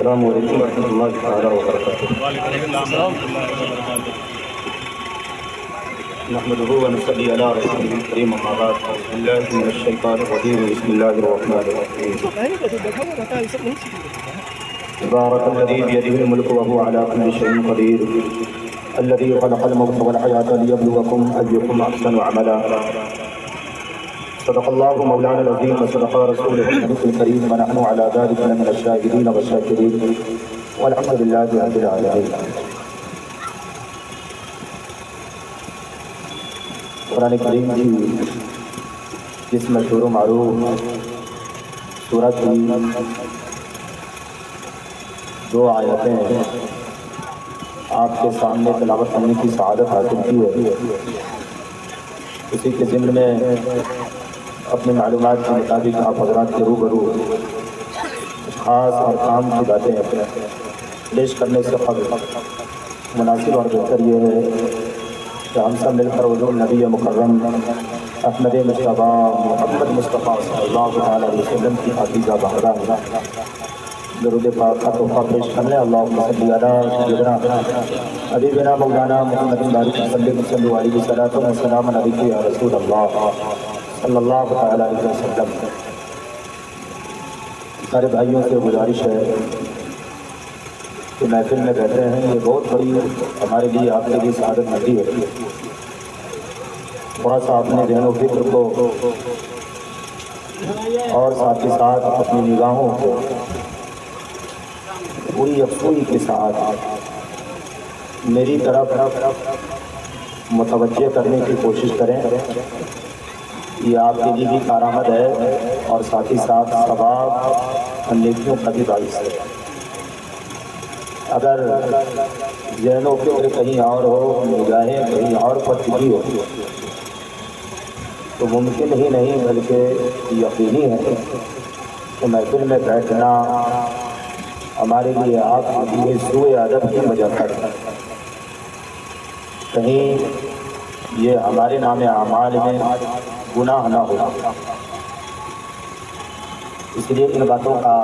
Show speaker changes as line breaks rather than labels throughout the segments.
السلام علیکم ورحمۃ اللہ تعالیٰ وبرکاتہ۔ نحمده ونصلي على رسوله الكريم اما بعد، اعوذ بالله من الشیطان الرجیم، بسم الله الرحمن الرحیم۔ تبارک الذی بیدہ الملک وهو على كل شیء قدیر، الذی خلق الموت والحیاة لیبلوکم ایکم احسن عملا۔ صدق اللہ مولانا العظیم وصدق رسولہ النبی الکریم، ونحن على ذلک لمن الشاہدین والشاکرین، والحمد للہ رب العالمین۔ قرآن کریم کی جس مشہور و معروف سورہ کی دو آیتیں آپ کے سامنے تلاوت کرنے کی سعادت حاصل کی ہے، اسی کے ضمن میں اپنی معلومات کے مطابق آپ حضرات کے روبرو خاص اور کام کی باتیں پیش کرنے سے قبل مناسب اور بہتر یہ ہے کہ ہم سب مل کر حضور نبی مکرم احمد مصطفیٰ محمد مصطفیٰ صلی اللہ علیہ وسلم کی حافظہ بہرا درود پاک کا تحفہ پیش کر لیں۔ اللہم صلی علی سیدنا حبیبنا مولانا محمد بارک وسلم علیہ وسلم علیہ یا رسول اللہ صلی اللہ علیہ وسلم۔ سارے بھائیوں سے گزارش ہے کہ محفل میں بیٹھے ہیں، یہ بہت بڑی ہمارے لیے آپ کے لیے سعادت مندی ہے۔ تھوڑا سا اپنے ذہن و فکر کو اور ساتھ ہی ساتھ اپنی نگاہوں کو پوری یکسوئی کے ساتھ میری طرف متوجہ کرنے کی کوشش کریں، یہ آپ کے لیے بھی کارآمد ہے اور ساتھ ہی ساتھ ثواب اور نیکیوں کا بھی باعث ہے۔ اگر ذہن و فکر کہیں اور ہو، نگاہیں کہیں اور پر ٹکی ہو تو ممکن ہی نہیں بلکہ یقینی ہے کہ محفل میں بیٹھنا ہمارے لیے آپ کے لیے سوء ادب کی وجہ ہے، کہیں یہ ہمارے نام اعمال میں گناہ نہ ہو۔ اس لیے ان باتوں کا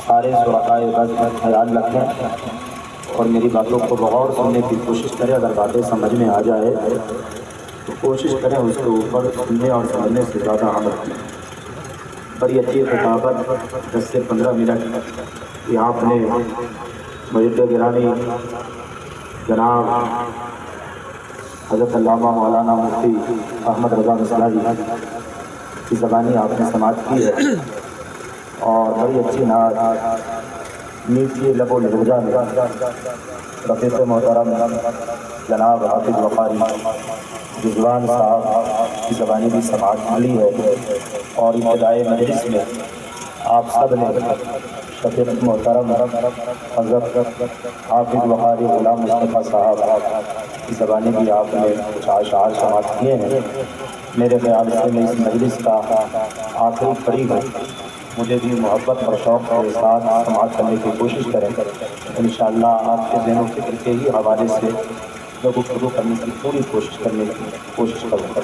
سارے شرکائے بس خیال رکھیں اور میری باتوں کو بغور سننے کی کوشش کریں۔ اگر باتیں سمجھ میں آ جائے تو کوشش کریں اس کے اوپر سننے اور سمجھنے سے زیادہ عمل کریں۔ بڑی اچھی خطابت 10 سے 15 منٹ یہ آپ نے مجد گرامی جناب حضرت علامہ مولانا مفتی احمد رضا مصلحی کی زبانی آپ نے سماعت کی ہے، اور بڑی اچھی نعت میٹھی لب و لہجہ میں رفیق محترم جناب حافظ وقاری رضوان صاحب کی زبانی بھی سماعت ملی ہے، اور ابتدائی مجلس میں آپ سب نے شفیق محترم حضرت حافظ وقاری غلام مصطفیٰ صاحب کی زبانی بھی آپ نے کچھ اشعار سماعت کیے ہیں۔ میرے خیال سے میں اس مجلس کا آخری فریق ہوں، مجھے بھی محبت اور شوق کے ساتھ سماعت کرنے کی کوشش کریں۔ انشاءاللہ آپ کے ذہن و فکر کے ہی حوالے سے میں گفتگو کرنے کی پوری کوشش کروں گا۔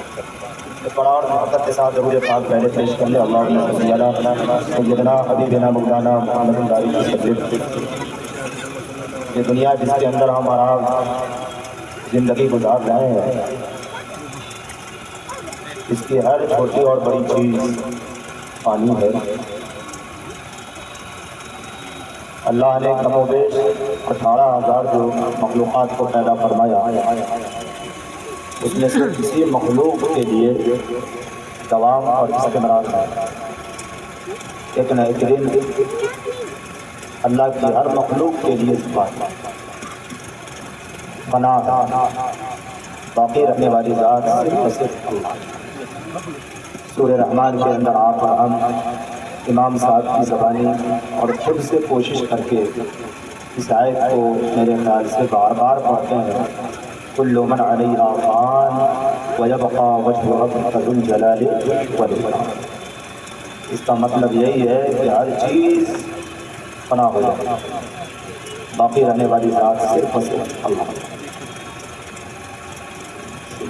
ایک بڑا اور محبت کے ساتھ درود پاک پہلے پیش کر لیں۔ اللہم صلی علی سیدنا حبیبنا مولانا محمد بارک وسلم۔ یہ دنیا جس کے اندر ہم اور آپ زندگی گزار رہے ہیں، اس کی ہر چھوٹی اور بڑی چیز فانی ہے۔ اللہ نے کم و بیش 18,000 جو مخلوقات کو پیدا فرمایا، اس میں سے کسی مخلوق کے لیے دوام اور استمرار ہے۔ ایک نہ ایک دن اللہ کی ہر مخلوق کے لیے فنا باقی رہنے والی ذات صرف اللہ۔ سورہ رحمان کے اندر آپ اور ہم امام صاحب کی زبانی اور خود سے کوشش کر کے اس آیت کو میرے خیال سے بار بار پڑھتے ہیں۔ کل من علیہا فان ویبقى وجہ ربک ذو الجلال والاکرام۔ اس کا مطلب یہی ہے کہ ہر چیز فنا ہو جائے، باقی رہنے والی ذات صرف اللہ۔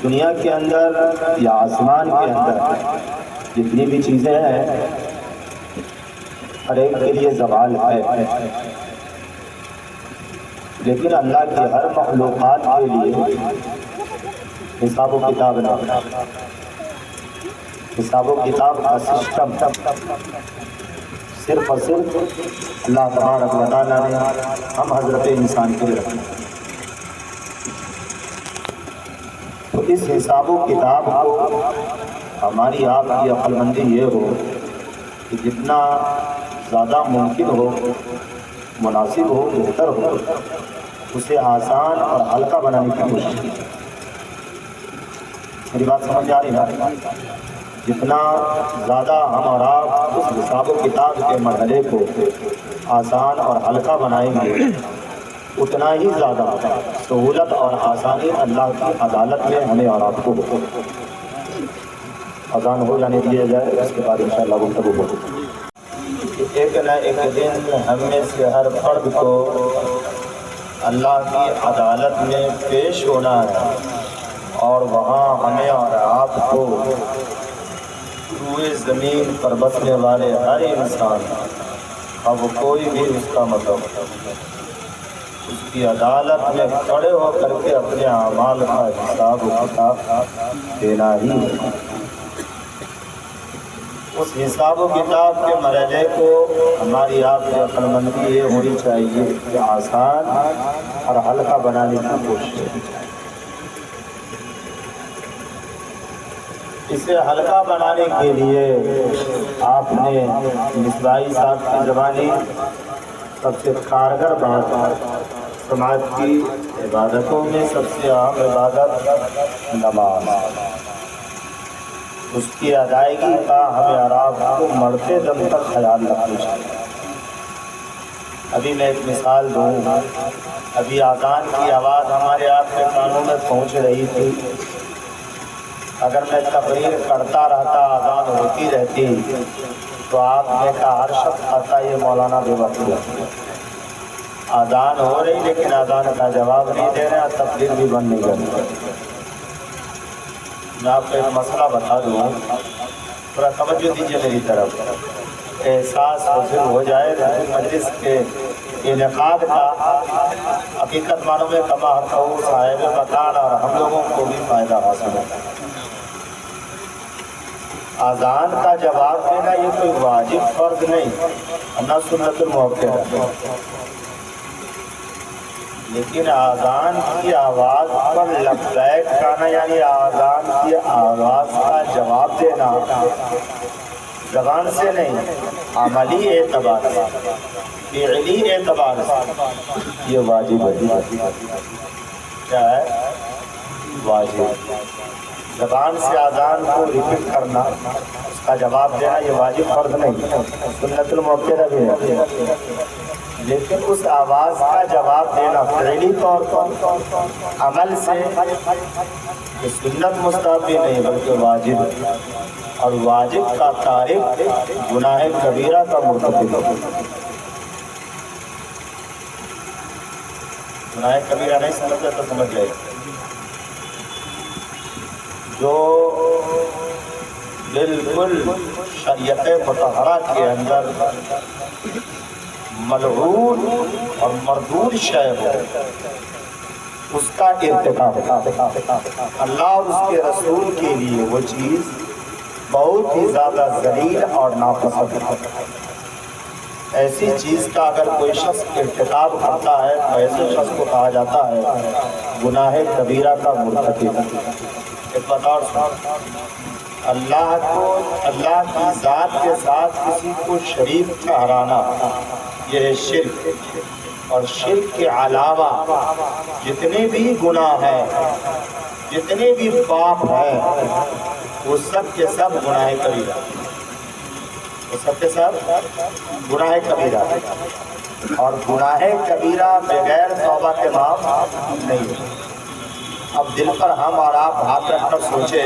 دنیا کے اندر یا آسمان کے اندر جتنی بھی چیزیں ہیں ہر ایک کے لیے زوال ہے، لیکن اللہ کی ہر مخلوقات کے لیے حساب و کتاب نہ، حساب و کتاب کا سسٹم صرف اور صرف اللہ تبارک و تعالیٰ نے ہم حضرت انسان کے لیے رکھا۔ تو اس حساب و کتاب کو ہماری آپ کی عقل مندی یہ ہو کہ جتنا زیادہ ممکن ہو، مناسب ہو، بہتر ہو، اسے آسان اور ہلکا بنانے کی کوشش کی۔ میری بات سمجھ آ رہی ہے؟ جتنا زیادہ ہم اور آپ اس حساب و کتاب کے مرحلے کو آسان اور ہلکا بنائیں گے، اتنا ہی زیادہ سہولت اور آسانی اللہ کی عدالت میں ہمیں اور آپ کو ہو۔ اذان ہو جانے دیا جائے، اس کے بعد انشاءاللہ گفتگو ہوگی۔ ایک نہ ایک دن ہم میں سے ہر فرد کو اللہ کی عدالت میں پیش ہونا ہے، اور وہاں ہمیں اور آپ کو روئے زمین پر بسنے والے ہر انسان، اب کوئی بھی اس کا مطلب، اس کی عدالت میں کھڑے ہو کر کے اپنے اعمال کا حساب و کتاب دینا ہی ہے۔ اس حساب و کتاب کے مرحلے کو ہماری آپ کی عقل مندی یہ ہونی چاہیے کہ آسان اور ہلکا بنانے کی کوشش کرنی چاہیے۔ اسے ہلکا بنانے کے لیے آپ نے مصباحی صاحب کی زبانی سب سے کارگر بات، سماج کی عبادتوں میں سب سے اہم عبادت نماز، اس کی ادائیگی کا ہمیں اور آپ کو مرتے دم تک خیال رکھنا چاہیے۔ ابھی میں ایک مثال دوں، ابھی اذان کی آواز ہمارے آپ کے کانوں میں پہنچ رہی تھی، اگر میں تقریر کرتا رہتا، اذان ہوتی رہتی، تو آپ نے کہا ہر شخص کہتا یہ مولانا بے وقت ہے، اذان ہو رہی لیکن اذان کا جواب نہیں دے رہے، تقریر بھی بند نہیں کر رہے۔ میں آپ کو ایک مسئلہ بتا دوں، تھوڑا توجہ دیجیے میری طرف، احساس حاصل ہو جائے مجلس کے انعقاد کا، حقیقت معنوں میں کما حقہ صاحب مکان اور ہم لوگوں کو بھی فائدہ حاصل ہوتا ہے۔ اذان کا جواب دینا یہ کوئی واجب فرض نہیں، نہ سنت المؤکدہ ہے، لیکن اذان کی آواز پر لبیک کہنا، یعنی اذان کی آواز کا جواب دینا زبان سے نہیں، عملی اعتبار سے، فعلی اعتبار سے یہ واجب ہے۔ کیا ہے؟ واجب۔ زبان سے اذان کو ریپیٹ کرنا، اس کا جواب دینا یہ واجب فرض نہیں، سنت المؤکدہ بھی ہے، لیکن اس آواز کا جواب دینا فعلی طور پر عمل سے یہ سنت مستحب بھی نہیں بلکہ واجب ہے، اور واجب کا تارک گناہ کبیرہ کا مرتکب ہے۔ گناہ کبیرہ نہیں سمجھتے تو سمجھ لے، جو بالکل شریعت مطہرہ کے اندر ملعون اور مردود شے ہو، اس کا ارتکاب اللہ اور اس کے رسول کے لیے وہ چیز بہت ہی زیادہ ذلیل اور ناپسند ہے۔ ایسی چیز کا اگر کوئی شخص ارتکاب کرتا ہے تو ایسے شخص کو کہا جاتا ہے گناہ کبیرہ کا مرتکب۔ ایک بات اور سنو، اللہ کی ذات کے ساتھ کسی کو شریک ٹھہرانا یہ ہے شرک، اور شرک کے علاوہ جتنے بھی گناہ ہیں، جتنے بھی پاپ ہیں، وہ سب کے سب گناہ کبیرہ، وہ سب کے سب گناہ کبیرہ، اور گناہ کبیرہ بغیر توبہ کے معاف نہیں ہے۔ اب دل پر ہم اور آپ ہاتھ رکھ کر سوچے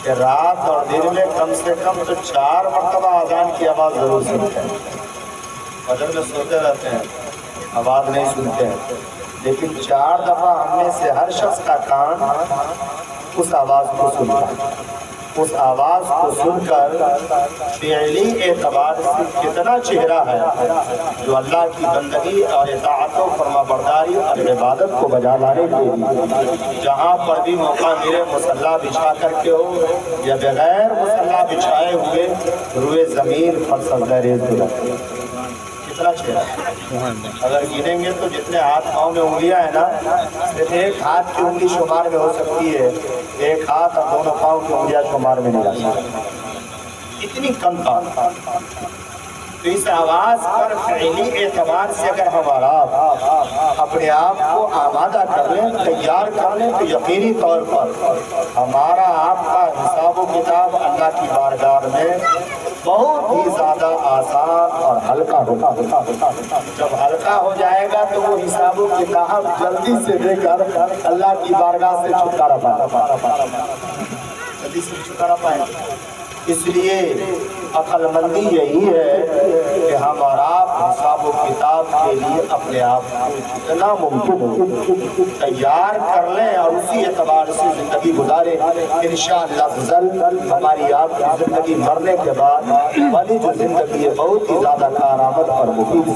کہ رات اور دن میں کم سے کم تو 4 مرتبہ اذان کی آواز ضرور سنتے ہیں، فجر میں سوتے رہتے ہیں، آواز نہیں سنتے ہیں، لیکن 4 دفعہ ہم میں سے ہر شخص کا کان اس آواز کو سنتا ہے، اس آواز کو سن کر فعلی اعتبار سے کتنا چہرہ ہے جو اللہ کی بندگی اور اطاعت و فرما برداری اور عبادت کو بجا لانے کے لیے جہاں پر بھی موقع ملے مصلی بچھا کر کے ہو یا بغیر مصلی بچھائے ہوئے روئے زمین پر سجدہ ریز ہو جاتے ہیں۔ کتنا چہرہ ہے، اگر گنیں گے تو جتنے ہاتھ پاؤں میں انگلیاں ہیں نا صرف ایک ہاتھ کی انگلی شمار میں ہو سکتی ہے، ایک ہاتھ اور دونوں پاؤں کی انگلیاں شمار میں نہیں جا سکتی، اتنی کم بات۔ تو اس آواز پر فعلی اعتبار سے اگر ہمارا اپنے آپ کو آمادہ کر لیں، تیار کر لیں، تو یقینی طور پر ہمارا آپ کا حساب و کتاب اللہ کی بارگاہ میں بہت ہی زیادہ آسان اور ہلکا ہوگا۔ جب ہلکا ہو جائے گا تو وہ حساب و کتاب جلدی سے دے کر اللہ کی بارگاہ سے چھٹکارا پائے گا۔ اس لیے عقل مندی یہی ہے کہ ہم اور آپ حساب و کتاب کے لیے اپنے آپ کو جتنا ممکن ہو تیار کر لیں اور اسی اعتبار سے زندگی گزاریں۔ انشاءاللہ ہماری آپ کی زندگی مرنے کے بعد والی جو زندگی ہے بہت ہی زیادہ کارآمد اور مفید ہے۔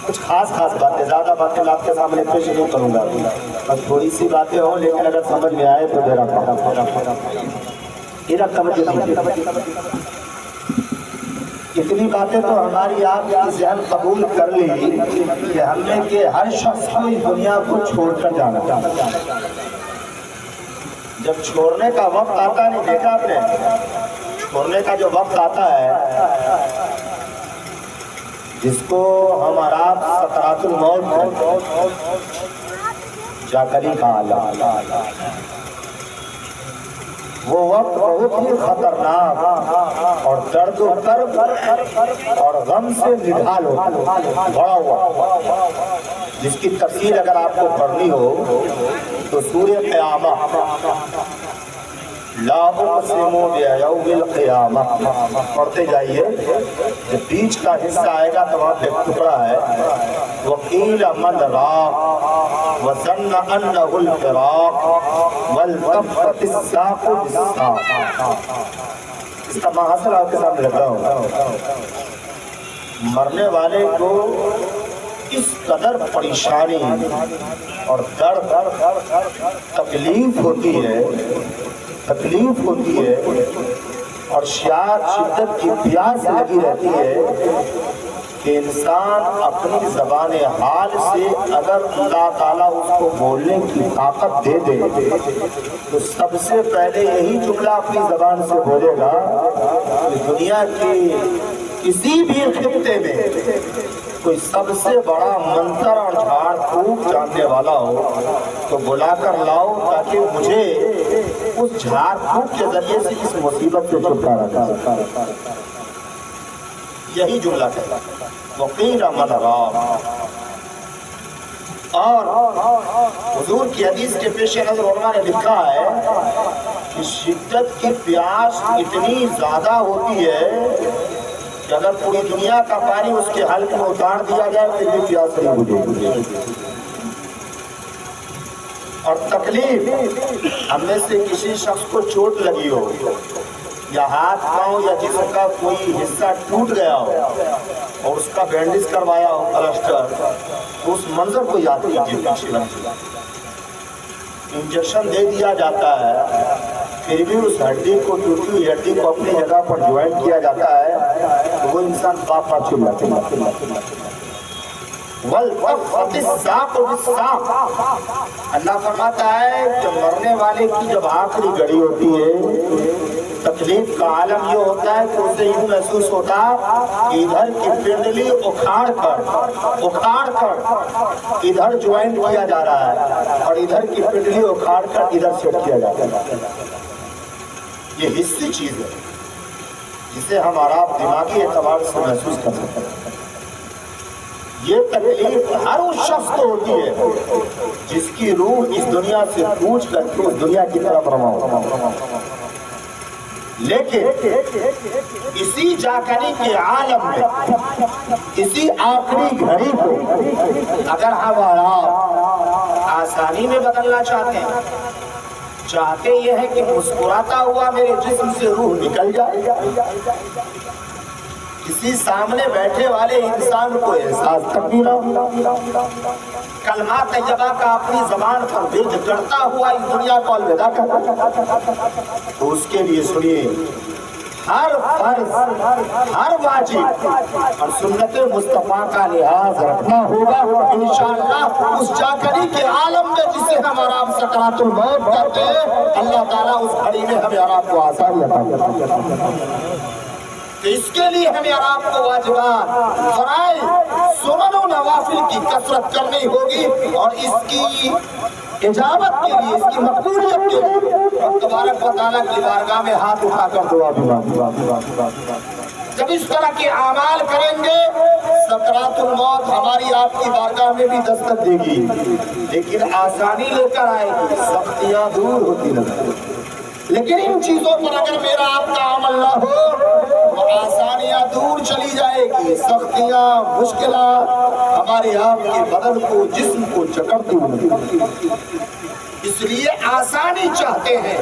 کچھ خاص باتیں، زیادہ باتیں میں آپ کے سامنے پیش نہیں کروں گا، بس تھوڑی سی باتیں ہوں، لیکن اگر سمجھ میں آئے تو میرا اتنی باتیں تو ہماری آپ کی ذہن قبول کر لی کہ ہم نے کہ ہر شخص کو اس دنیا کو چھوڑ کر جانا چاہتا ہے۔ جب چھوڑنے کا وقت آتا نہیں، دیکھا آپ نے، چھوڑنے کا جو وقت آتا ہے جس کو ہم اور آپ سکرات الموت جا کر ہی کہا، وہ وقت بہت ہی خطرناک اور درد و کرب اور غم سے نڈھال بڑا ہوا، جس کی تفصیل اگر آپ کو پڑھنی ہو تو سورہ قیامہ لا اقسم بیوم القیامہ پڑھتے جائیے، جب بیچ کا حصہ آئے گا تو وہاں پہ ٹکڑا ہے وقیل من راق وظن انہ الفراق والتفت الساق بالساق۔ اس کا محاصر آپ کے سامنے لگ رہا ہوں۔ مرنے والے کو اس قدر پریشانی اور درد تکلیف ہوتی ہے اور شدت کی پیاس لگی رہتی ہے کہ انسان اپنی زبان حال سے اگر اللہ تعالیٰ اس کو بولنے کی طاقت دے دے تو سب سے پہلے یہی جملہ اپنی زبان سے بولے گا کہ دنیا کی کسی بھی خطے میں کوئی سب سے بڑا منتر اور جھاڑ پھونک جاننے والا ہو تو بلا کر لاؤ تاکہ مجھے اس جھاڑ پھونک کے ذریعے سے اس مصیبت سے چھٹکارا کرے۔ یہی جملہ ہے وقیل من راق۔ اور حضور کی حدیث کے پیش نظر علماء نے لکھا ہے کہ شدت کی پیاس اتنی زیادہ ہوتی ہے کہ اگر پوری دنیا کا پانی اس کے حلق میں اتار دیا جائے پھر بھی پیاس نہیں بجھے گی۔ اور تکلیف، ہم میں سے کسی شخص کو چوٹ لگی ہو یا ہاتھ پاؤں یا جسم کا کوئی حصہ ٹوٹ گیا ہو اور اس کا بینڈیج کروایا ہو پلسٹر، تو اس منظر کو یاد کیجیے۔ انجیکشن دے دیا جاتا ہے پھر بھی اس ہڈی کو، ٹوٹی ہوئی ہڈی کو اپنی جگہ پر جوائنٹ کیا جاتا ہے تو وہ انسان پاپ پاپ چھل جاتے ہیں۔ وَالْتَفَّتِ السَّاقُ بِالسَّاقِ، اللہ فرماتا ہے کہ مرنے والے کی جب آخری گھڑی ہوتی ہے تکلیف کا عالم یہ ہوتا ہے کہ اسے یوں محسوس ہوتا کہ ادھر کی پنڈلی اکھاڑ کر ادھر جوائنٹ کیا جا رہا ہے اور ادھر کی پنڈلی اکھاڑ کر ادھر سیٹ کیا جاتا ہے۔ یہ حسی چیز ہے جسے ہم اور آپ دماغی اعتبار سے محسوس کر سکتے ہیں۔ یہ تکلیف ہر اس شخص کو ہوتی ہے جس کی روح اس دنیا سے کوچ کر کے اس دنیا کی طرف روانہ ہو، لیکن اسی جاکری کے عالم میں اسی آخری گھڑی کو اگر ہم اور آپ آسانی میں بدلنا چاہتے ہیں،
چاہتے یہ ہے کہ مسکراتا ہوا میرے جسم سے روح نکل جائے. کسی سامنے بیٹھے والے انسان کو احساس تک بھی نہ ہو. کلمہ طیبہ کا اپنی زبان پر ورد کرتا ہوا اس دنیا کو الوداع کرتا. تو اس کے لیے سنیے، ہر فرض، ہر واجب اور سنت مصطفیٰ کا لحاظ رکھنا ہوگا. انشاءاللہ اس جاگری کے عالم میں جسے ہم آرام سکرات الموت کہتے ہیں، اللہ تعالیٰ اس گھڑی میں ہمیں آرام کو آسانی عطا کرے. تو اس کے لیے ہمیں آرام کو واجبات، فرائض، سنن و نوافل کی کثرت کرنی ہوگی، اور اس کی اجابت کے لیے، اس کی مقبولیت کے لیے تبارک و تعالیٰ کی بارگاہ میں ہاتھ اٹھا کر دعا بھی. جب اس طرح کے اعمال کریں گے، سکرات الموت ہماری آپ کی بارگاہ میں بھی دستک دے گی، لیکن آسانی لے کر آئے گی، سختیاں دور ہوتی رہیں. لیکن ان چیزوں پر اگر میرا آپ کا عمل نہ ہو، وہ آسانیاں دور چلی جائے گی، سختیاں، مشکلات ہمارے آپ کے بدن کو، جسم کو جکڑتی ہوئی. اس لیے آسانی چاہتے ہیں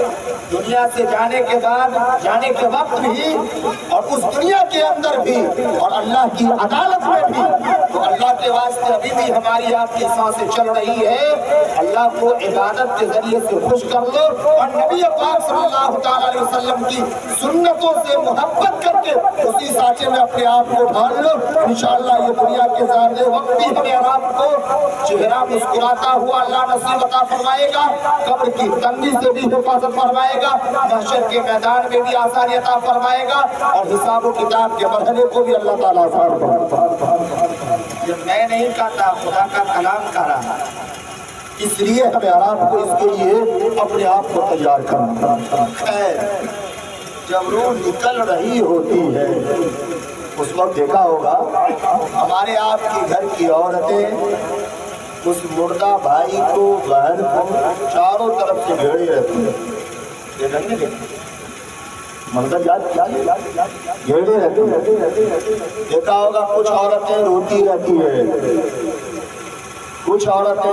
دنیا سے جانے کے بعد، جانے کے وقت بھی، اور اس دنیا کے اندر بھی، اور اللہ کی عدالت میں بھی. تو اللہ کے واسطے ابھی بھی ہماری آپ کی سانسیں چل رہی ہے، اللہ کو عبادت کے ذریعے سے خوش کر لو، اور نبی پاک صلی اللہ تعالیٰ علیہ وسلم کی سنتوں سے محبت کر کے اسی سانچے میں اپنے آپ کو ڈھال لو. انشاءاللہ یہ دنیا کے ظاہر وقت بھی ہمیں آپ کو چہرہ مسکراتا ہوا اللہ نصیب عطا فرمائے گا، قبر کی تنگی سے بھی حفاظت فرمائے گا، محشر کے میدان میں بھی آسانی عطا فرمائے گا، اور حساب و کتاب کے مرحلے کو بھی اللہ تعالیٰ آسان فرمائے. یہ میں نہیں کہتا، خدا کا کلام کہہ رہا ہے. اس لیے ہمیں آرام کو اس کے لیے اپنے آپ کو تیار کرنا. خیر، جب روح نکل رہی ہوتی ہے اس وقت دیکھا ہوگا ہمارے آپ کے گھر کی عورتیں اس مردہ بھائی کو، بہن کو چاروں طرف سے گھیرے رہتی ہیں. مردہ گھیرے رہتی ہیں. دیکھا ہوگا کچھ عورتیں روتی رہتی ہیں، کچھ عورتیں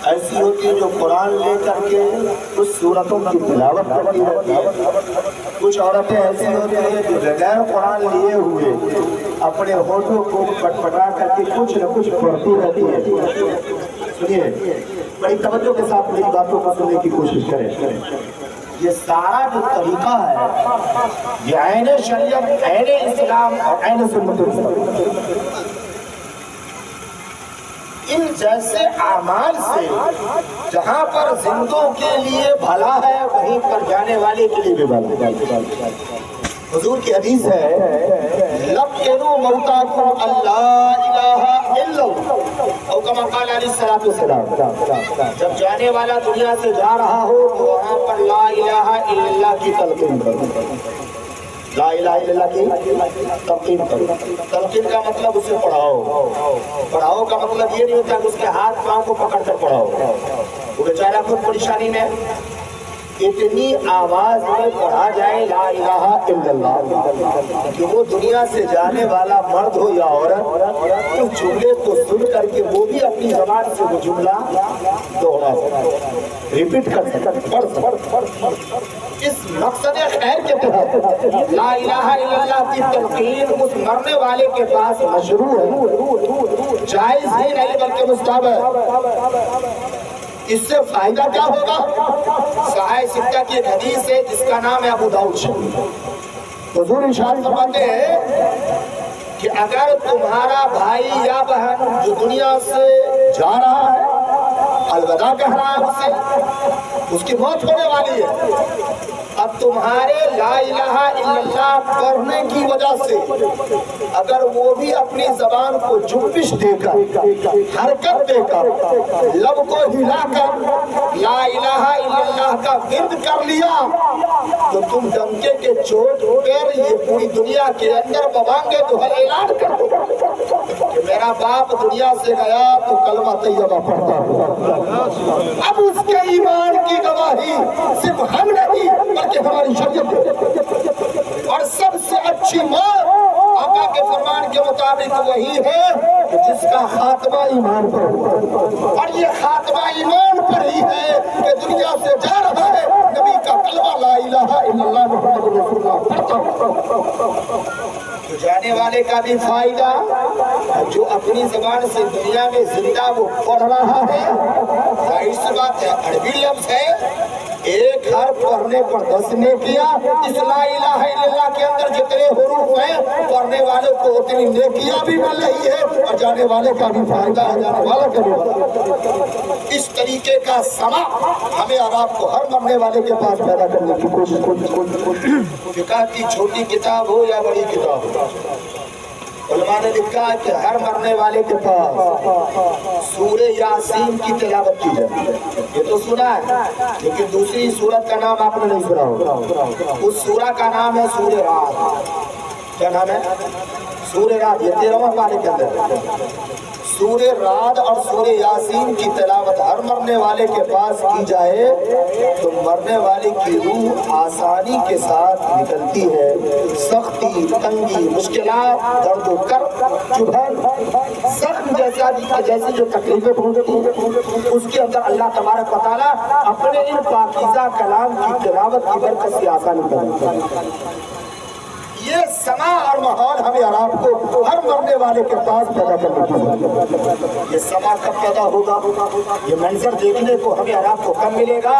ایسی ہوتی ہیں جو قرآن لے کر کے کچھ سورتوں کی تلاوت کرتی رہتی ہیں. کچھ عورتیں ایسی ہوتی ہیں جو بغیر قرآن لیے ہوئے اپنے ہونٹوں کو پٹپٹا کر کے کچھ نہ کچھ پڑھتی رہتی ہے. سنیے، بڑی توجہ کے ساتھ میری باتوں کو سننے کی کوشش کریں. یہ سارا جو طریقہ ہے یہ عین شریعت، عین اسلام اور عین سنت ان جیسے اعمال سے جہاں پر زندوں کے لیے بھلا ہے وہیں پر جانے والے کے لیے بھی بھلا ہے. حضور کی حدیث ہے، لَقِّنُوا مَوْتَاكُمْ اللَّهَ إِلَٰهَ إِلَّا اللَّهُ، اور کما قال علیہ الصلوۃ والسلام. جب جانے والا دنیا سے جا رہا ہو تو وہاں پر لا الہ الا اللہ کی تلقین کرو. لا الہ الا اللہ کی تلقین کرو. تلقین کا مطلب اسے پڑھاؤ. پڑھاؤ کا مطلب یہ نہیں ہوتا کہ اس کے ہاتھ پاؤں کو پکڑ کر پڑھاؤ. وہ بیچارہ خود پریشانی میں، اتنی آواز میں پڑھا جائے لا الہ الا اللہ کہ وہ دنیا سے جانے والا مرد ہو یا عورت اس جملے کو سن کر کے وہ بھی اپنی زبان سے وہ جملہ دوہرا سکے، ریپیٹ کر سکے، پڑھ سکے. اس مقصد خیر کے تحت لا الہ الا اللہ کی تلقین اس مرنے والے کے پاس مشروع ہے، جائز ہی نہیں بلکہ مستحب ہے. اس سے فائدہ کیا ہوگا؟ صحیح ستہ کی ایک حدیث ہے جس کا نام ہے ابو داؤد شریف. حضور ارشاد فرماتے ہیں کہ اگر تمہارا بھائی یا بہن جو دنیا سے جا رہا ہے، الوداع کہہ رہا ہے، اسے اس کی موت ہونے والی ہے، اب تمہارے لا الہ الا اللہ پڑھنے کی وجہ سے اگر وہ بھی اپنی زبان کو جنبش دے کر، حرکت دے کر، لب کو ہلا کر لا الہ الا اللہ کا ورد کر لیا تو تم ڈنکے کے چوٹ پر یہ پوری دنیا کے اندر بوانگے تو اعلان کر دو کہ میرا باپ دنیا سے گیا تو کلمہ طیبہ پڑھتا ہوا. اب اس کے ایمان کی گواہی صرف ہم نہیں بلکہ ہماری شریعت ہے. اور سب سے اچھی موت आका के फरमान के मुताबिक वही है कि जिसका खात्मा ईमान पर हो। और ये खात्मा ईमान पर ही है कि दुनिया से जा रहा है, नबी का कलमा ला इलाहा इल्लल्लाह मुहम्मद रसूलुल्लाह पढ़ता। तो जाने वाले का भी फायदा, जो अपनी जबान से दुनिया में जिंदा वो पढ़ रहा है। जाहिर सी बात है, अरबी लफ्ज है, एक हर्फ पढ़ने पर 10 नेकियां। इस ला इलाहा इल्लल्लाह के अंदर जितने हुरूफ हैं, पढ़ने वालों को उतनी नेकियां भी मिल रही है और जाने वाले का भी फायदा है, जाने वाला का भी फायदा। इस तरीके का समा हमें और आपको हर मरने वाले के पास पैदा करने की कोशिश। फिक़ह की छोटी किताब हो या बड़ी किताब हो, उलमा ने लिखा है कि हर मरने वाले के पास सूरे यासीन की तिलावत की जाए। ये तो सुना है, लेकिन दूसरी सूरत का नाम आपने नहीं सुना होगा। उस सूरा का नाम है सूरे रात। क्या नाम है? सूरे रात। ये 13वां पारे के अंदर सूरे रात और सूरे यासीन की तिलावत हर मरने वाले के पास की जाए तो मरने वाले की रूह आसानी के साथ निकलती है। सख्ती, तंगी, मुश्किलात, दर्द कर, चुभन, सख्त जैसी जो तकलीफें पहुंचती, उसके अंदर अल्लाह तबारक व तआला अपने इन पाकीज़ा कलाम की तिलावत की बरकत से आसानी कर देता है। ये समा और माहौल हमें और आपको हर मरने वाले के पास पैदा करना चाहिए। ये समा कब पैदा होगा? ये मंजर देखने को हमें और आपको कब मिलेगा?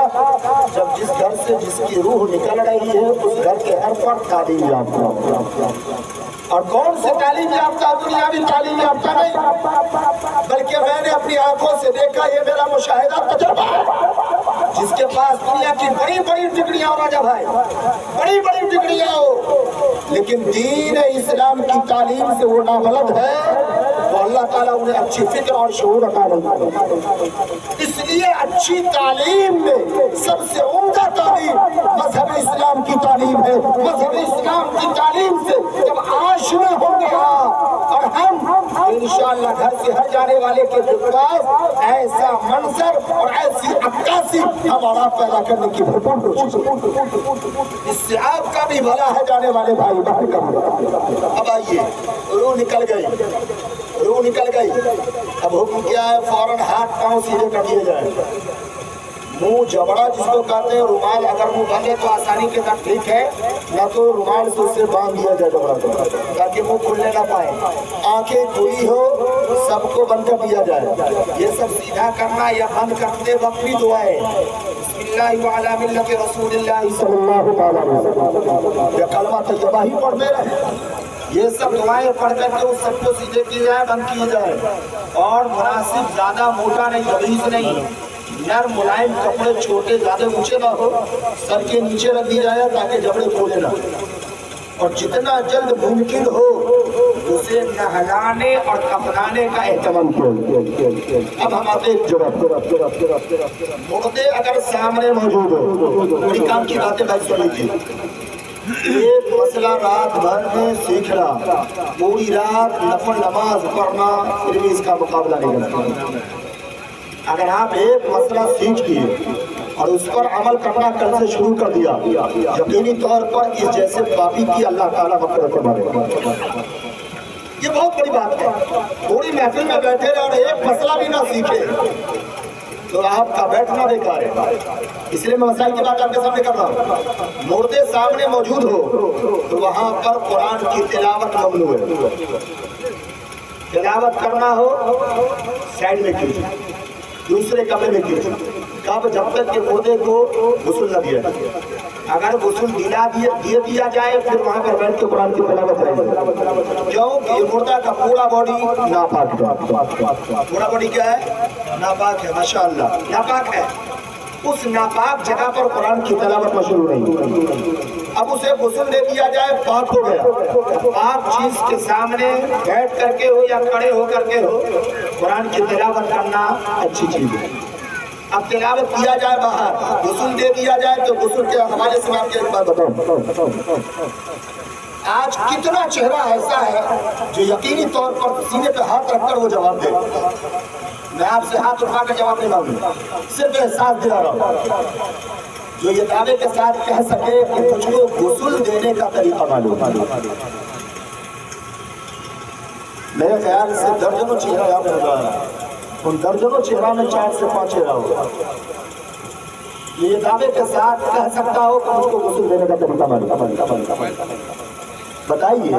जब जिस घर से जिसकी रूह निकल रही है उस घर के हर फर्द तालीम याफ्ता। और कौन से तालीम याफ्ता? दुनियावी तालीम याफ्ता नहीं, बल्कि मैंने अपनी आंखों से देखा, ये मेरा मुशाहिदा तजुर्बा है, जिसके पास दुनिया की बड़ी बड़ी डिग्रियां हो राजा भाई, बड़ी बड़ी डिग्रियां हो, लेकिन दीन इस्लाम की तालीम से वो नाबलद है, तो अल्लाह ताला उन्हें अच्छी फिक्र और शऊर अता नहीं करता। इसलिए अच्छी तालीम में सबसे उम्दा तालीम मजहब इस्लाम की तालीम है। मजहब इस्लाम की तालीम से जब आशना होंगे और हम इंशाअल्लाह घर से हर जाने वाले के पास ऐसा मंजर और ऐसी अक्कासी हमारा पैदा करने की भरपूर कोशिश। इससे आपका भी भला है, जाने वाले भाई बाहर का। अब आइए, रूह निकल गई, रूह निकल गई। अब हुक्म क्या है? फौरन हाथ पांव सीधे कर दिए जाए। मुंह जबड़ा जिसको कहते हैं, रुमाल अगर मुंह बंद है तो आसानी के साथ ठीक है, न तो रुमाल से उससे बांध दिया जाए जबड़ा को, ताकि मुंह खुलने ना पाए। आंखें खुली हो, सबको बंद कर दिया जाए। ये सब सीधा करना या बंद करते वक्त भी दुआएं, बिस्मिल्लाह व अला मिल्लति रसूलिल्लाह सल्लल्लाहु अलैहि वसल्लम, या कलमा तैयबा ही पढ़ते रहे। ये सब दुआएं पढ़ करके उस सबको सीधे किए जाए, बंद किए जाए। और मुनासिब, ज्यादा मोटा नहीं, गलीज नहीं, नर मुलायम कपड़े, छोटे ज्यादा ऊंचे ना हो, सर के नीचे रख दी जाए ताकि जबड़े खोले ना। और जितना जल्द मुमकिन हो उसे नहलाने और कपड़ाने का एहतमाम किया। अब हम आते हैं मुर्दे अगर सामने मौजूद हो, बड़ी काम की बातें भाई सुन लीजिए। एक मसला रात भर में सीखना, पूरी रात नफल नमाज पढ़ना, फिर भी इसका मुकाबला नहीं कर सकते। अगर आप एक मसला सीख लिए और उस पर अमल करना कल से शुरू कर दिया, यकीनी तौर पर इस जैसे पापी की अल्लाह ताला मग़फ़िरत करेगा। ये बहुत बड़ी बात है। पूरी महफिल में बैठे रहे और एक मसला भी ना सीखे तो आपका बैठना बेकार है। इसलिए मैं मसाइल की बात आपके सामने कर रहा हूँ। मुर्दे सामने मौजूद हो तो वहाँ पर कुरान की तिलावत ममनू है। तिलावत करना हो साइड में कीजिए, दूसरे कमरे में कीजिए। कब? जब तक कि मुर्दे को गुस्ल न दिया जाए। अगर गुस्ल दिया जाए फिर वहाँ पर बैठ के कुरान की तिलावत करेंगे। क्योंकि मुर्दा का पूरा बॉडी नापाक है। पूरा बॉडी क्या है? नापाक है। माशाअल्लाह, नापाक है। उस नापाक जगह पर कुरान की तिलावत मशरूर नहीं। अब उसे गुस्ल दे दिया जाए, पाक हो गया। पाक चीज के सामने बैठ करके हो या खड़े हो करके हो, कुरान की तिलावत करना अच्छी चीज है। अब तिलावत किया जाए बाहर, गुस्ल दे दिया जाए तो गुस्ल के हवाले से आपके एक बात बताऊं, आज कितना चेहरा ऐसा है जो यकीनी तौर पर सीने पे हाथ रखकर वो जवाब दे। मैं आपसे हाथ उठाकर जवाब नहीं मांगूंगा, सिर्फ एहसास दिला रहा हूँ। जो ये दावे के साथ कह सके कि मुझको गुस्ल देने का तरीका मालूम। मेरे ख्याल से दर्जनों चेहरा याद होगा, उन दर्जनों चेहरा में 4 से 5 चेहरा होगा। ये दावे के साथ कह सकता हो कि मुझको गुस्ल देने का तरीका मालूम। बताइए,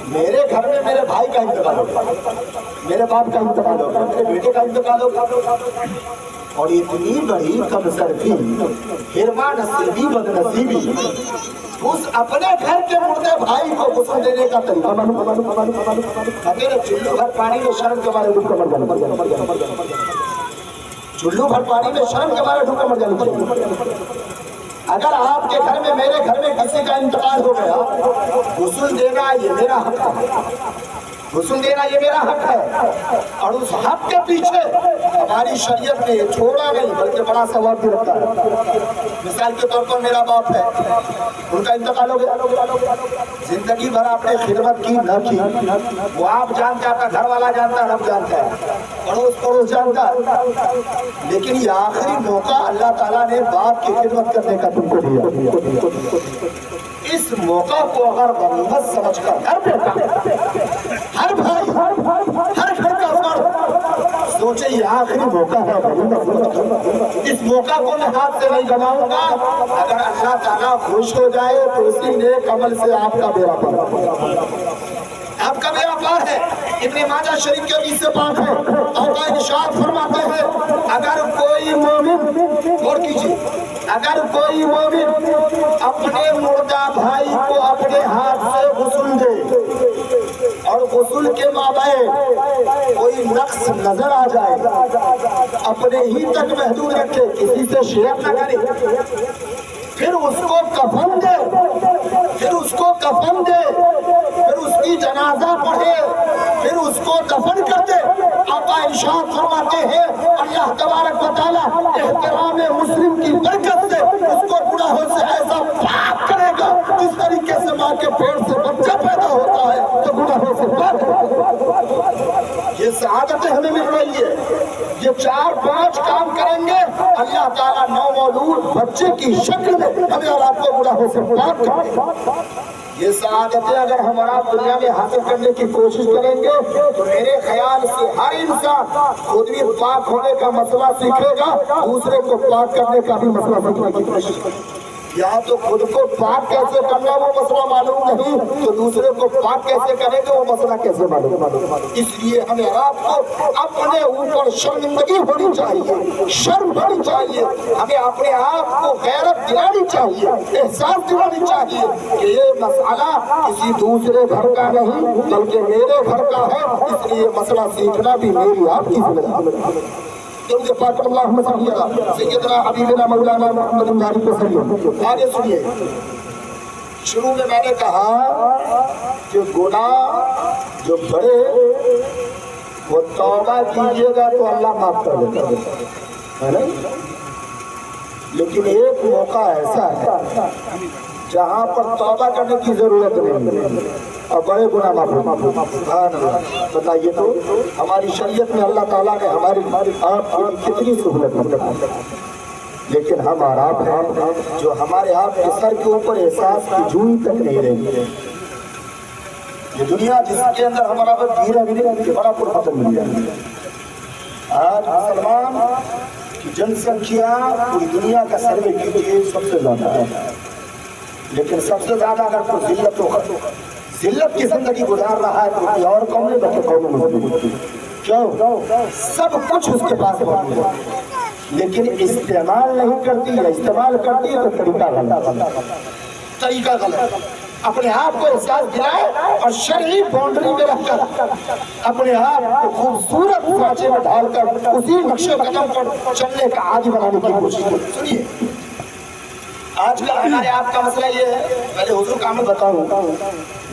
मेरे घर में मेरे भाई का इंतकाल होगा, मेरे बाप का इंतकाल होगा, मेरे बेटे का इंतकाल होगा, और इतनी बड़ी कमसरफी, हिरमा नसीबी, बदनसीबी, उस अपने घर के मुर्दे भाई को गुस्ल देने का तरीका मेरे चुल्लू भर पानी में शर्म के मारे डूब कर मर जाना, चुल्लू भर पानी में शर्म के मारे डूब कर मर जाना। अगर आपके घर में, मेरे घर में किसी का इंतकाल हो गया, गुस्ल देना ये मेरा हक है, गुस्ल देना ये मेरा हक है, और उस हक के पीछे हमारी शरीयत ने छोड़ा नहीं बल्कि बड़ा सवाब भी रखा है। मिसाल के तौर पर मेरा बाप है, उनका इंतकाल हो गया, जिंदगी भर आपने खिदमत की न की, वो आप जानता है, घर वाला जानता है, रब जानता है, पड़ोस पड़ोस जानता है, लेकिन ये आखिरी मौका अल्लाह ताला ने बाप की खिदमत करने का तुमको दिया। इस मौका को अगर गनीमत समझकर हर बेटा, हर भाई, हर घर का फर्द सोचे ये आखिरी मौका है, इस मौका को मैं हाथ से नहीं गवाऊंगा। अगर अल्लाह ताला खुश हो जाए तो उसी नेक अमल से आपका बेड़ा पार, आपका बेड़ा पार है। इब्ने माजा शरीफ के 20 से 5 है, आका इरशाद फरमाते हैं, अगर कोई मोमिन, गौर कीजिए, अगर कोई मोमिन अपने मुर्दा भाई को अपने हाथ से गुस्ल दे और गुस्ल के माबैन कोई नक्स नजर आ जाए, अपने ही तक महदूद रखे, किसी से शेयर न करे, फिर उसको कफन दे, फिर उसको कफन दे, फिर उसकी जनाजा पढ़े, फिर उसको दफन कर दे। आका इरशाद फरमाते हैं, अल्लाह तबारक व तआला एहतराम मुस्लिम की बरकत से उसको गुनाहों से ऐसा पाक करेगा, जिस तरीके से माँ के पेट से बच्चा पैदा होता है तो गुनाहों से पाक होगा। ये सआदतें हमें मिल रही है, ये 4-5 काम करेंगे, अल्लाह ताला नौमौलूद बच्चे की शक्ल में हमें और आपको गुनाहों से पाक करेगा। ये सआदतें अगर हमारा दुनिया में हासिल करने की कोशिश करेंगे तो मेरे ख्याल से हर इंसान खुद भी पाक होने का मसला सीखेगा, दूसरे को पाक करने का भी मसला सीखने की कोशिश करेगा। या तो खुद को पाक कैसे करना वो मसला मालूम नहीं, तो दूसरे को पाक कैसे करेंगे वो मसला कैसे मालूम। इसलिए हमें आपको अपने ऊपर शर्मिंदगी होनी चाहिए, शर्म होनी चाहिए, हमें अपने आप को गैरत दिलानी चाहिए, एहसास दिलानी चाहिए कि ये मसला किसी दूसरे घर का नहीं बल्कि मेरे घर का है, इसलिए मसला सीखना भी मेरी आपकी जिम्मेदारी है। आगे सुनिए, शुरू में मैंने कहा कि गुनाह जो बड़े वो तौबा कीजिएगा तो अल्लाह माफ कर देता है ना, लेकिन एक मौका ऐसा है जहाँ पर तौबा करने की जरूरत नहीं और बड़े गुनाह माफ। बताइए तो हमारी शरीयत में अल्लाह ताला ने हमारी आपकी कितनी सहूलत है, लेकिन हम और आप हैं जो हमारे आपके सर के ऊपर एहसास की जूई तक नहीं रही। ये दुनिया जिसके अंदर हमारा धीरे धीरे बड़ा पुरखतम मिल गया। आज मुसलमान की जनसंख्या पूरी दुनिया का सर्वे कीजिए सबसे ज्यादा है, लेकिन सबसे ज्यादा अगर कोई जिल्लत की जिंदगी गुजार रहा है तो कोई और कौम नहीं बल्कि कौम मुस्लिम। क्यों? सब कुछ उसके पास मौजूद है, लेकिन इस्तेमाल नहीं करती है, इस्तेमाल करती है तो तरीका गलत, तरीका गलत। अपने आप को एहसास दिलाए और शरई बाउंड्री में रखकर अपने आप को खूबसूरत सांचे में ढालकर उसी नक्शे कदम पर चलने का आदि बनाने की कोशिश करें। सुनिए, आजकल हमारे आपका मसला ये है, पहले हुजूर का मैं बताऊं,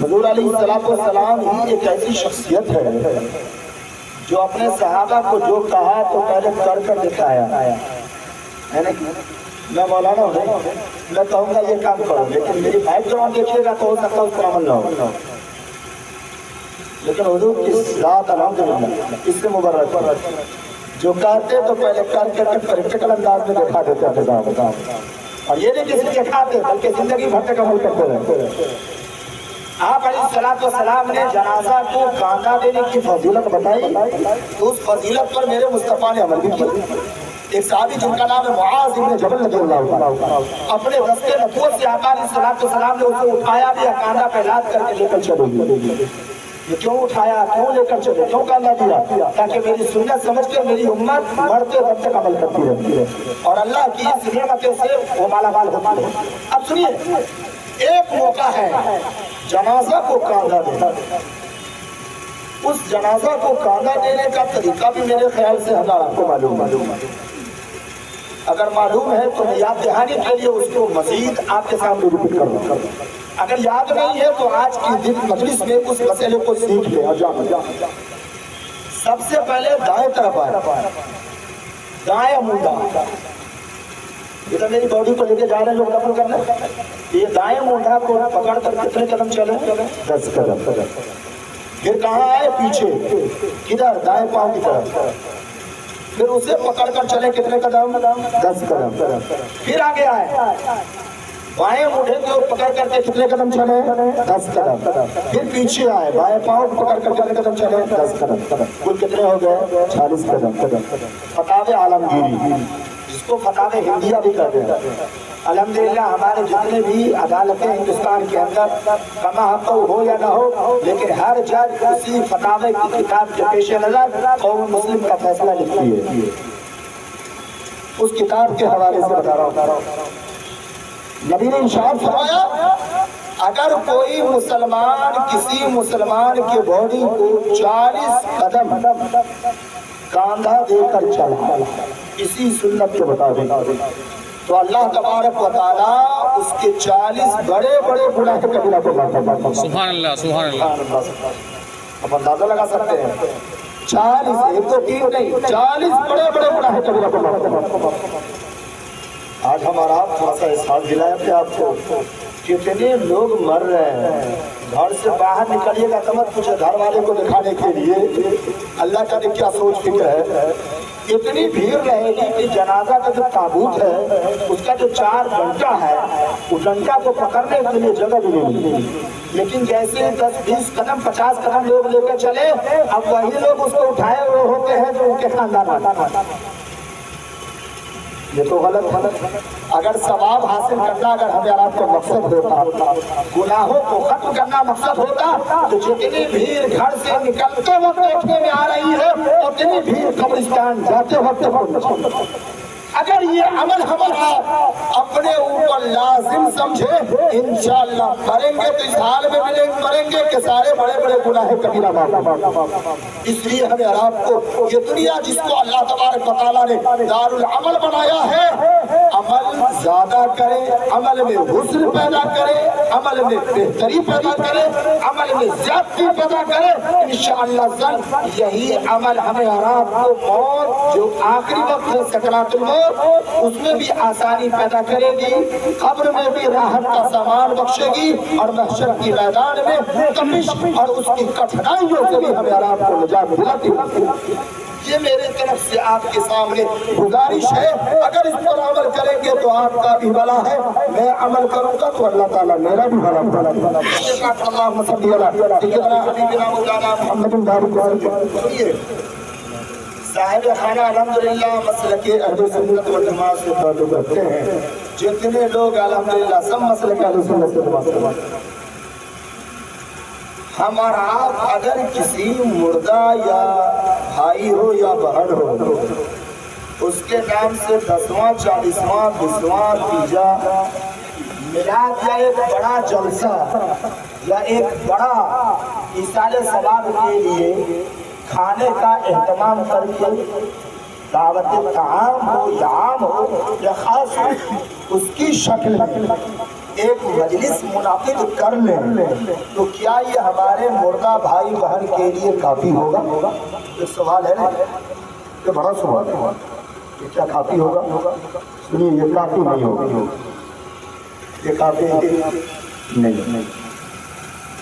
हुजूर अलैहिस्सलाम ही एक ऐसी शख्सियत है जो अपने सहाबा को जो कहा तो पहले कर दिखाया है ना। मैं मौलाना हूँ, मैं कहूँगा ये काम करो, लेकिन मेरी बैकग्राउंड देखिएगा तो हो सकता है उसको अमल ना हो, लेकिन हुजूर की ज़ात अल्हम्दुलिल्लाह इससे मुबारक, जो कहते तो पहले करके प्रैक्टिकल अंदाज में दिखा देते, और ये नहीं किसी दिखाते बल्कि जिंदगी भर तक अमल करते रहते। آپ अलैहिस्सलाम ने जनाजा को कांधा देने की फजीलत बताई, तो उस फजीलत पर मेरे मुस्तफ़ा ने अमल भी किया। एक साहबी जिनका नाम है मुआज इब्न जबल रज़ियल्लाहु अन्हु, अपने रस्ते नबूवत से आका अलैहिस्सलाम ने उसे उठाया भी, कांधा पे लाद करके लेकर चले। ये क्यों उठाया, क्यों लेकर चले, क्यों कांधा दिया? ताकि मेरी सुन्नत समझ कर मेरी उम्मत मरते दम तक अमल करती रहती है और अल्लाह की इस नेमतों से वो मालामाल होती है। अब सुनिए, एक मौका है जनाजा को कांधा देना। उस जनाजा को कांधा देने का तरीका भी मेरे ख्याल से हज़ार आपको मालूम है। अगर मालूम है तो मैं याद दहानी के लिए उसको मजीद आपके सामने रिपीट कर दूं। अगर याद नहीं है तो आज की दिन मजलिस में उस मसले को सीख ले और जान। सबसे पहले दाएं तरफ आए, दाएं मुंडा, ये तो मेरी बॉडी को लेके जा रहे हैं लोग दफन करने। ये दाएं मुंडा को पकड़ कर कितने कदम चले? 10 कदम। फिर कहाँ आए? पीछे, किधर? दाएं पांव की तरफ। फिर उसे पकड़ कर चले कितने कदम? 10 कदम। फिर आगे आए, बाएं मुंडे को पकड़ करके कितने कदम चले? 10 कदम। फिर पीछे आए, बाएं पांव को पकड़ कर कितने कदम चले? 10 कदम। कुल कितने हो गए? 40 कदम। फतावे आलमगीरी, जिसको फतावे हिंदिया भी कहते हैं। अल्हम्दुलिल्लाह हमारे जितने भी अदालतें हिंदुस्तान के अंदर कमा हक हो या ना हो, लेकिन हर जज उसी फतावे की किताब के पेश नजर कौम मुस्लिम का फैसला लिखती है। उस किताब के हवाले से बता रहा हूँ, नबी ने इरशाद फरमाया, अगर कोई मुसलमान किसी मुसलमान की बॉडी को 40 कदम कांधा देकर चला, इसी सुन्नत के मुताबिक, तो अल्लाह तबारक व तआला उसके 40 बड़े बड़े गुनाह के कबीरा को माफ फरमाता है। सुभान अल्लाह, सुभान अल्लाह। अब अंदाजा लगा सकते हैं, 40, 1 2 3 नहीं, 40 बड़े बड़े गुनाह के कबीरा को माफ फरमाता है। आज हमारा थोड़ा सा एहसास दिलाए अपने आपको, कितने लोग मर रहे हैं। घर से बाहर निकलिएगा तो मत पूछे, घर वाले को दिखाने के लिए अल्लाह का क्या सोच फिक्र है। इतनी भीड़ रहेगी कि जनाजा का जो ताबूत है उसका जो 4 डंडा है, उस डंडा को पकड़ने के लिए जगह भी नहीं मिलती। लेकिन जैसे 10-20 कदम 50 कदम लोग लेकर चले, अब वही लोग उसको उठाए हुए होते हैं जो उनके खानदान। ये तो गलत है। अगर सवाब हासिल करना अगर हमारा आपका मकसद होता, गुनाहों को खत्म करना मकसद होता, तो जितनी भीड़ घर से निकलते वक्त देखने में आ रही है उतनी भीड़ कब्रिस्तान जाते वक्त। अगर ये अमल हमारा अपने ऊपर लाजिम समझे, इंशाअल्लाह करेंगे तो इस हाल में मरेंगे कि सारे बड़े बड़े गुनाह कबीरा माफ। इसलिए हमें आपको ये दुनिया जिसको अल्लाह तबारक व तआला ने दारुल अमल बनाया है, अमल ज्यादा करें, अमल में हुस्न पैदा करें, अमल में बेहतरी पैदा करें, अमल में ज्यादती पैदा करें। इंशाअल्लाह यही अमल हमें और आपको मौत जो आखिरी वक्त है, सकरातुल मौत, उसमें भी आसानी पैदा करेगी, कब्र में भी राहत का सामान बख्शेगी और महशर की मैदान में तपिश और उसकी कठिनाइयों से भी हमें आपको निजात दिलाती है। ये मेरे तरफ से आपके सामने गुजारिश है, अगर इस पर अमल करेंगे तो आपका भी भला है, मैं अमल करूंगा तो अल्लाह ताला मेरा भी भला करेगा। साहिब खाना अल्हम्दुलिल्लाह मसले के अहले सुन्नत व जमात से ताल्लुक़ रखते हैं। जितने लोग अल्हम्दुलिल्लाह सब मसले के अहले सुन्नत व जमात से बात करते हैं। हम और आप अगर किसी मुर्दा या भाई हो या बहन हो, उसके नाम से 10वां 40वां 20वां तीजा मिलाद या एक बड़ा जलसा या एक बड़ा इसाले सवाब के लिए खाने का एहतमाम करके, दावत ताम हो या आम हो या खास हो, उसकी शक्ल में एक मजलिस मुनाकिद कर लें, तो क्या ये हमारे मुर्दा भाई बहन के लिए काफी होगा? ये सवाल है ना, ये बड़ा सवाल है। ये क्या काफी होगा? सुनिए, ये काफी नहीं होगा, ये काफी नहीं।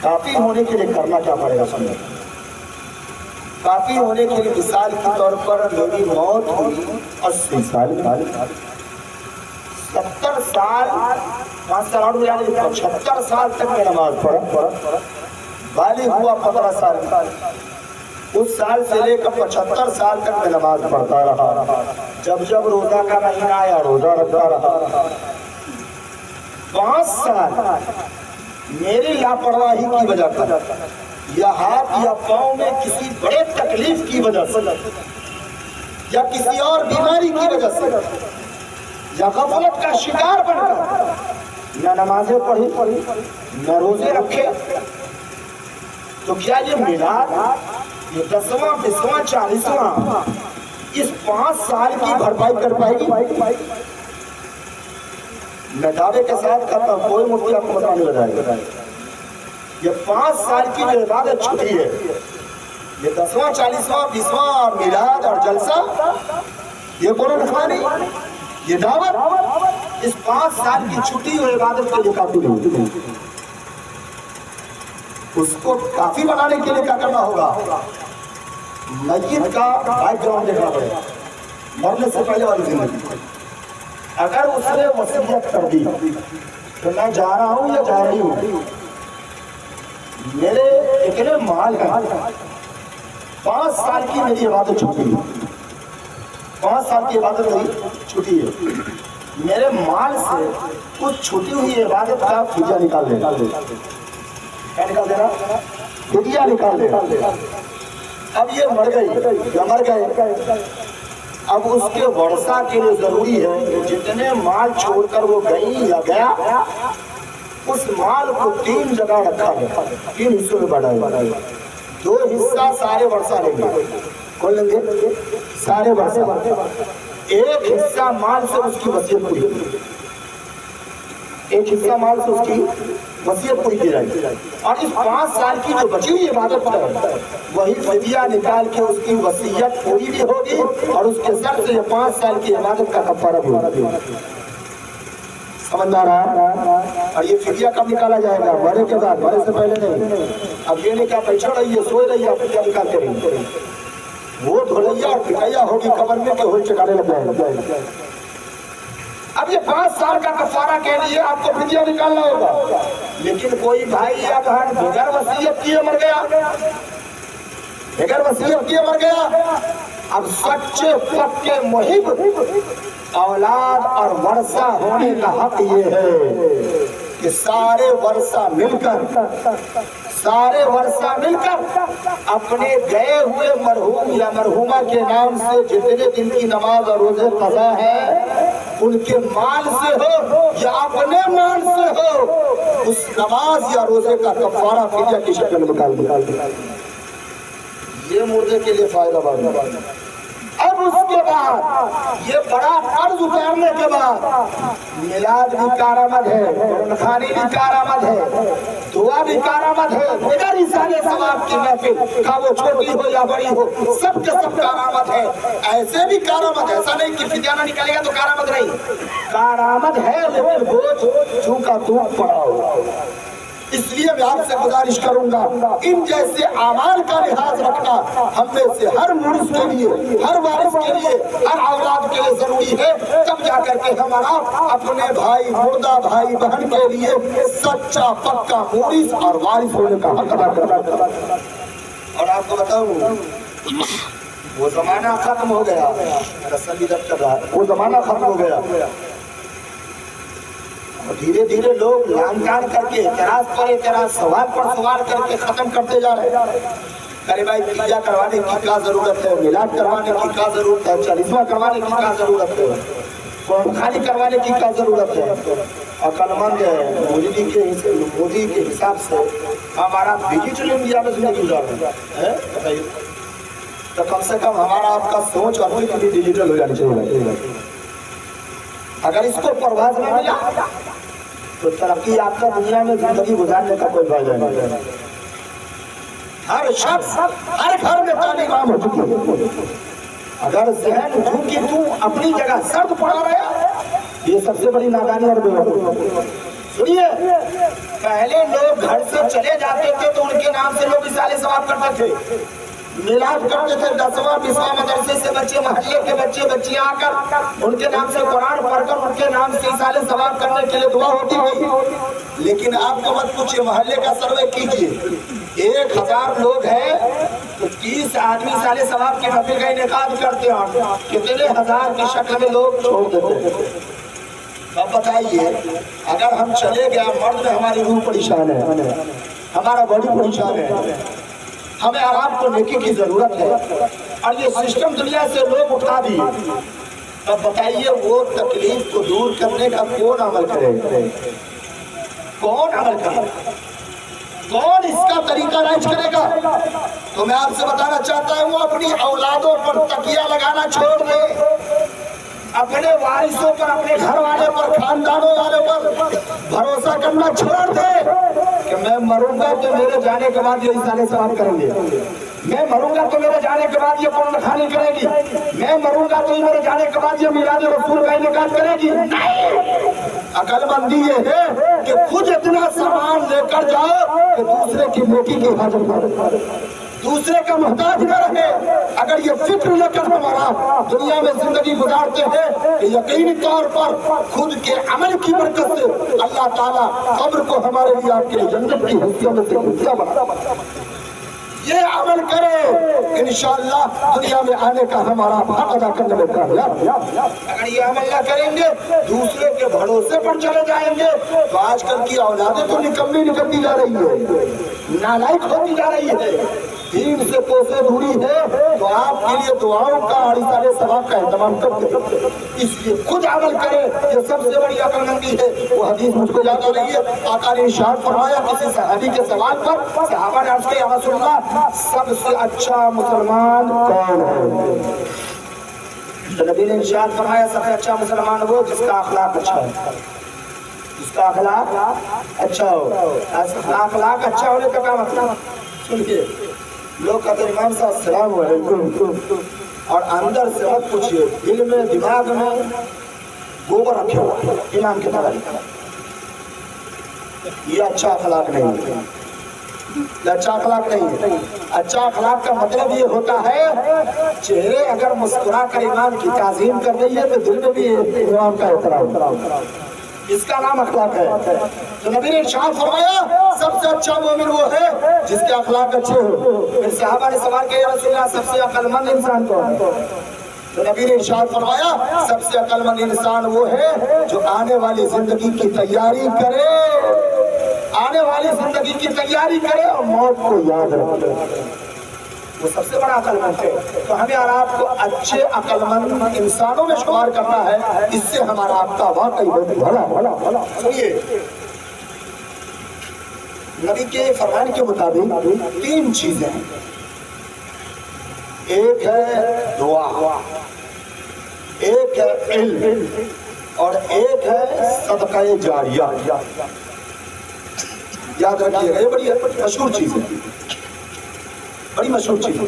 काफी होने के लिए करना क्या पड़ेगा? सुनिए, काफी होने के लिए मिसाल के तौर पर मेरी मौत हुई 80 साल, 70 साल 5 साल यानी 75 साल तक मैं नमाज पढ़ा। बालिग हुआ 15 साल, उस साल से लेकर 75 साल तक मैं नमाज पढ़ता रहा। जब जब रोजा का महीना आया रोजा रखता रहा। 5 साल मेरी लापरवाही की वजह से या हाथ या पाँव में किसी बड़े तकलीफ की वजह से या किसी और बीमारी की वजह से या गफलत का शिकार बनकर न नमाजें पढ़ी न रोजे रखे, तो क्या ये मिलाद, ये 10वां 20वां 40वां इस 5 साल की भरपाई कर पाएगी? मैं दावे के साथ कहता हूँ कोई मुफ्ती आपको बताने लगाएगा। ये 5 साल की जो इबादत छुट्टी है, ये 10वां 40वां 20वां मिलाद और जलसा, ये कोनो रखवा नहीं, ये दावत इस 5 साल की छुट्टी और इबादत के लिए काफी नहीं। उसको काफी बनाने के लिए क्या करना होगा? मस्जिद का बैकग्राउंड देखना पड़ेगा, मरने से पहले वाली जिंदगी। अगर उसने वसीयत कर दी तो मैं जा रहा हूँ या जा रही हूँ, मेरे इतने माल है, 5 साल की मेरी इबादत छुट्टी है, 5 साल की इबादत मेरी छुट्टी है, मेरे माल से कुछ छुटी हुई इबादत का फिदिया निकाल दे। क्या निकाल देना? फिदिया निकाल दे। अब ये मर गई या मर गए, अब उसके वर्षा के लिए जरूरी है कि जितने माल छोड़कर वो गई या गया, उस माल को 3 जगह रखा है, 3 हिस्सों में बढ़ाए। 2 हिस्सा सारे वर्षा लेंगे, कौन लेंगे? सारे वर्षा। 1 हिस्सा माल से उसकी वसीयत पूरी, 1 हिस्सा माल से उसकी वसीयत पूरी की जाएगी। और इस 5 साल की जो बची हुई इबादत है, वही फिदिया निकाल के उसकी वसीयत पूरी भी होगी और उसके सर से 5 साल की इबादत का कफारा भी होगा। समझ में आ रहा है? और ये फिदिया कब निकाला जाएगा? मरे के बाद, मरे से पहले नहीं। अब ये नहीं क्या बैठा रही है, सोए रही है, फिदिया निकालते रही, वो धोलैया और पिटैया होगी कबर में के होल चढ़ाने लग जाएगा। अब ये 5 साल का कफारा के लिए आपको फिदिया निकालना होगा। लेकिन कोई भाई या बहन बगैर वसीयत किए मर गया, बगैर वसीयत किए मर गया। अब सच्चे पक्के मुहिब औलाद और वर्षा होने का हक ये है कि सारे वर्षा मिलकर अपने गए हुए मरहूम या मरहूमा के नाम से जितने दिन की नमाज और रोजे कज़ा है, उनके माल से हो या अपने माल से हो, उस नमाज या रोजे का कफारा फिदिया की शक्ल में निकाल दिया। ये मुर्दे के लिए फायदा बात। अब उसके बाद ये बड़ा कर्ज उतारने के बाद मिलाद भी कारामद है, खानी भी कारामद है, दुआ भी कारामद है, बगैर इंसानी सवाब की महफिल का वो छोटी हो या बड़ी हो, सब के सब कारामद है। ऐसे भी कारामद है, ऐसा नहीं कि फिदिया ना निकलेगा तो कारामद नहीं, कारामद है, लेकिन बोझ चूका तू पड़ा हो। इसलिए मैं आपसे गुजारिश करूंगा, इन जैसे आमाल का लिहाज रखना हम में से हर मुर्श के लिए, हर वारिस के लिए, हर औलाद के लिए जरूरी है। तब जाकर के हमारा अपने भाई, मुर्दा भाई बहन के लिए सच्चा पक्का मुर्श और वारिस होने का हक अदा करना। और आपको बताऊं, वो जमाना खत्म हो गया, वो जमाना खत्म हो गया। धीरे धीरे लोग लांछन करके एतराज पर एतराज, सवाल पर सवाल करके खत्म करते जा रहे हैं। अरे भाई, पूजा करवाने की क्या जरूरत है, मिलाद करवाने की क्या जरूरत है, 40वां करवाने की क्या जरूरत है, कुरान करवाने की क्या जरूरत है। अक्लमंद मोदी के हिसाब से हमारा डिजिटल इंडिया में जिंदगी गुजार रहे हैं, तो कम से कम हमारा आपका सोच और फिक्र भी डिजिटल हो जानी चाहिए। अगर इसको परवाज न मिला तो तरक्की याफ्ता दुनिया में जिंदगी गुजारने का कोई फायदा नहीं। हर शख्स, हर घर में तालीम हो चुकी है। अगर जहन झुकी तू अपनी जगह सर्द पड़ा रहा, ये सबसे बड़ी नादानी और बेवकूफी। सुनिए, पहले लोग घर से चले जाते थे तो उनके नाम से लोग इसाले सवाब करते थे। मिलाद करते थे 10वां 20वां मदरसे से बच्चे, महल्ले के बच्चे बच्चियां आकर उनके नाम से कुरान पढ़कर उनके नाम से इसाले सवाब करने के लिए दुआ होती थी। लेकिन आपको मत पूछिए, महल्ले का सर्वे कीजिए, 1000 लोग हैं तो 30 आदमी साले सवाब के नफे का इनेकाद करते हैं, कितने हजार की शक्ल में लोग छोड़ देते हैं। अब बताइए, अगर हम चले गए, मर्द में हमारी रूह परेशान है, हमारा बॉडी परेशान है, हमें आराम को नेकी की जरूरत है, और ये सिस्टम दुनिया से लोग उठा दिए। अब बताइए, वो तकलीफ को दूर करने का कौन अमल करे? कौन अमल करे? कौन इसका तरीका राइज करेगा? तो मैं आपसे बताना चाहता हूँ, अपनी औलादों पर तकिया लगाना छोड़ दे, अपने वारिसों पर, अपने घर वाले पर, खानदानों वाले पर भरोसा करना छोड़ दे कि मैं मरूंगा तो मेरे जाने के बाद ये सारे सवाब करेंगे, मैं मरूंगा तो मेरे जाने के बाद ये कौन खानी करेगी, मैं मरूंगा तो मेरे जाने के बाद ये मिलाद रसूल का इनेकाद करेगी। अकलमंदी ये है कि खुद इतना सामान लेकर जाओ कि दूसरे की नेकी की हिफाजत करो, दूसरे का मोहताज न रहे। अगर ये फिक्र लेकर हमारा दुनिया में जिंदगी गुजारते हैं कि यकीनी तौर पर खुद के अमल की बरकत से अल्लाह ताला कब्र को हमारे लिए आपके लिए जन्नत की हस्तियों में से हिस्सा बना, ये अमल करे, इंशाअल्लाह दुनिया में आने का हमारा हक अदा करने में कामयाब। अगर ये अमल ना करेंगे, दूसरे के भरोसे पर चले जाएंगे, तो आजकल की औलादें तो निकलती जा रही है, नालायक होती जा रही है, दीन से कोसे दूरी है। तो आपके लिए दुआओं का और इसाले सवाब का इंतजाम करते, इसलिए खुद अमल करें, ये सबसे बड़ी अकलमंदी है। वो हदीस मुझको याद आ रही है, आका ने इरशाद फरमाया किसी सहाबी के सवाल पर, सहाबा ने अर्ज़ किया, या रसूलल्लाह, सबसे अच्छा मुसलमान कौन है? तो नबी ने इरशाद फरमाया, सबसे अच्छा मुसलमान वो जिसका अखलाक अच्छा है, जिसका अखलाक अच्छा हो। अखलाक अच्छा होने का क्या मतलब? सुनिए, लोग कहते हैं इमाम साहब अस्सलाम वालेकुम, और अंदर से मत पूछिए, दिल में दिमाग में गोबर रखे हुआ इमाम के तरह, ये अच्छा अखलाक नहीं है, अच्छा अखलाक नहीं है। अच्छा अखलाक का मतलब ये होता है, चेहरे अगर मुस्कुरा कर इमाम की ताज़ीम कर रही है तो दिल में भी इमाम का एहतराम, इसका नाम अखलाक है। तो नबी ने इरशाद फरमाया, सबसे अच्छा मोमिन वो है जिसके अखलाक अच्छे हो। फिर सहाबा ने सवाल किया, या रसूलल्लाह, सबसे अक्लमंद इंसान कौन है? तो नबी ने इरशाद फरमाया, सबसे अक्लमंद इंसान वो है जो आने वाली जिंदगी की तैयारी करे, आने वाली जिंदगी की तैयारी करे और मौत को याद रखे, वो सबसे बड़ा अक्लमंद है। तो हमें और आपको अच्छे अक्लमंद इंसानों में शुमार करना है, इससे हमारा आपका वाकई बहुत भला। सुनिए, नबी के फरमान के मुताबिक 3 चीजें हैं, एक है दुआ, एक है इल्म, और एक है सदका जारिया। याद रखिएगा, ये बड़ी मशहूर चीज है, बड़ी मशहूर चीज है।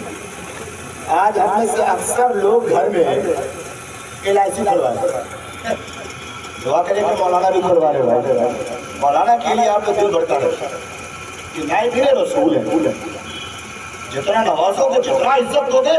आज हमें से अक्सर लोग घर में LIC खुलवाए, दुआ करें कि मौलाना भी खुलवा रहे हो, मौलाना के लिए आपको दिल बढ़ता है कि नाइब रसूल है, जितना नवाजोगे, जितना इज्जत दोगे,